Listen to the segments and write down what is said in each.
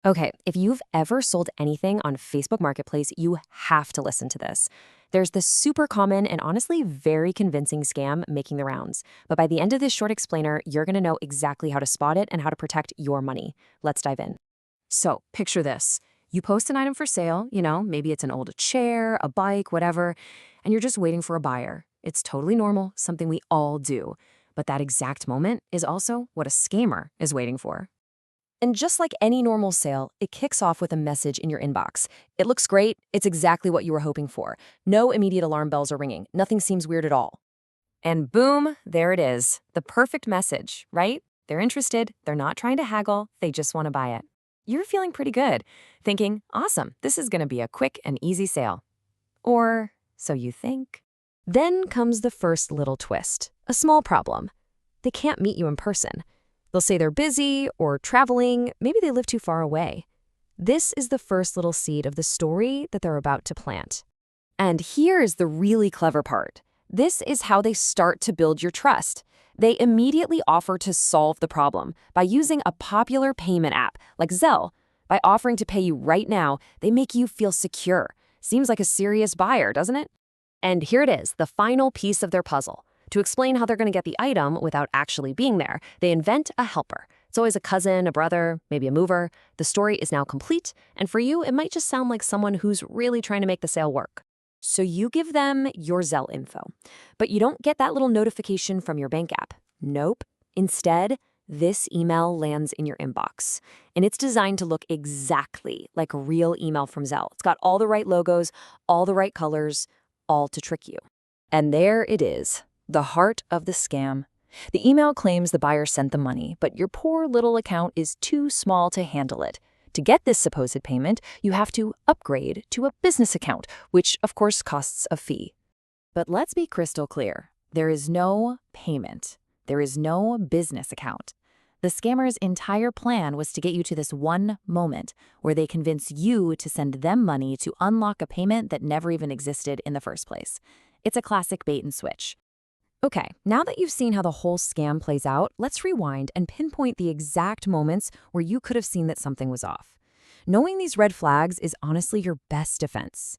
Okay, if you've ever sold anything on Facebook Marketplace, you have to listen to this. There's this super common and honestly very convincing scam making the rounds. But by the end of this short explainer, you're going to know exactly how to spot it and how to protect your money. Let's dive in. So, picture this. You post an item for sale, maybe it's an old chair, a bike, whatever, and you're just waiting for a buyer. It's totally normal, something we all do. But that exact moment is also what a scammer is waiting for. And just like any normal sale, it kicks off with a message in your inbox. It looks great. It's exactly what you were hoping for. No immediate alarm bells are ringing. Nothing seems weird at all. And boom, there it is. The perfect message, right? They're interested. They're not trying to haggle. They just want to buy it. You're feeling pretty good, thinking, awesome, this is going to be a quick and easy sale. Or so you think. Then comes the first little twist, a small problem. They can't meet you in person. They'll say they're busy or traveling, maybe they live too far away. This is the first little seed of the story that they're about to plant. And here's the really clever part. This is how they start to build your trust. They immediately offer to solve the problem by using a popular payment app like Zelle. By offering to pay you right now, they make you feel secure. Seems like a serious buyer, doesn't it? And here it is, the final piece of their puzzle. To explain how they're going to get the item without actually being there, they invent a helper. It's always a cousin, a brother, maybe a mover. The story is now complete, and for you, it might just sound like someone who's really trying to make the sale work. So you give them your Zelle info, but you don't get that little notification from your bank app. Nope. Instead, this email lands in your inbox, and it's designed to look exactly like a real email from Zelle. It's got all the right logos, all the right colors, all to trick you. And there it is. The heart of the scam. The email claims the buyer sent the money, but your poor little account is too small to handle it. To get this supposed payment, you have to upgrade to a business account, which of course costs a fee. But let's be crystal clear. There is no payment. There is no business account. The scammer's entire plan was to get you to this one moment where they convince you to send them money to unlock a payment that never even existed in the first place. It's a classic bait and switch. Okay, now that you've seen how the whole scam plays out, let's rewind and pinpoint the exact moments where you could have seen that something was off. Knowing these red flags is honestly your best defense.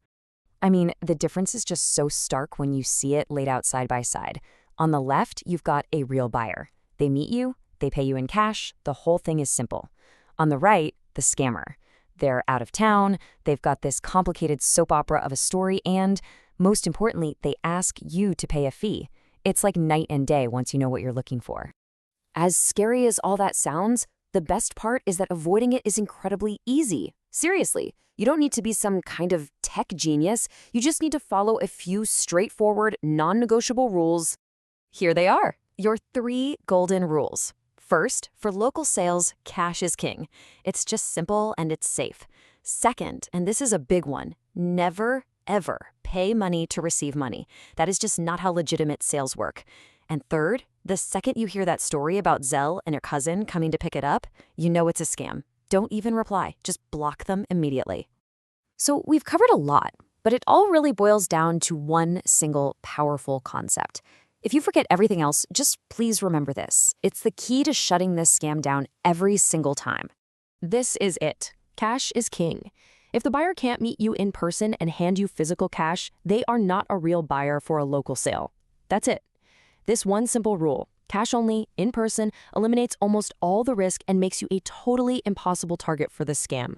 I mean, the difference is just so stark when you see it laid out side by side. On the left, you've got a real buyer. They meet you, they pay you in cash, the whole thing is simple. On the right, the scammer. They're out of town, they've got this complicated soap opera of a story, and, most importantly, they ask you to pay a fee. It's like night and day once you know what you're looking for. As scary as all that sounds, the best part is that avoiding it is incredibly easy. Seriously, you don't need to be some kind of tech genius. You just need to follow a few straightforward, non-negotiable rules. Here they are, your 3 golden rules. First, for local sales, cash is king. It's just simple and it's safe. Second, and this is a big one, never, ever pay money to receive money. That is just not how legitimate sales work. And third, the second you hear that story about Zelle and your cousin coming to pick it up, you know it's a scam. Don't even reply. Just block them immediately. So we've covered a lot, but it all really boils down to one single powerful concept. If you forget everything else, just please remember this. It's the key to shutting this scam down every single time. This is it. Cash is king. If the buyer can't meet you in person and hand you physical cash, they are not a real buyer for a local sale. That's it. This one simple rule, cash only, in person, eliminates almost all the risk and makes you a totally impossible target for this scam.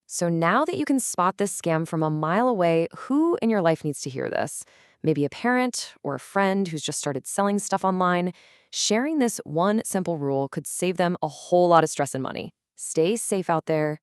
So now that you can spot this scam from a mile away, who in your life needs to hear this? Maybe a parent or a friend who's just started selling stuff online. Sharing this one simple rule could save them a whole lot of stress and money. Stay safe out there.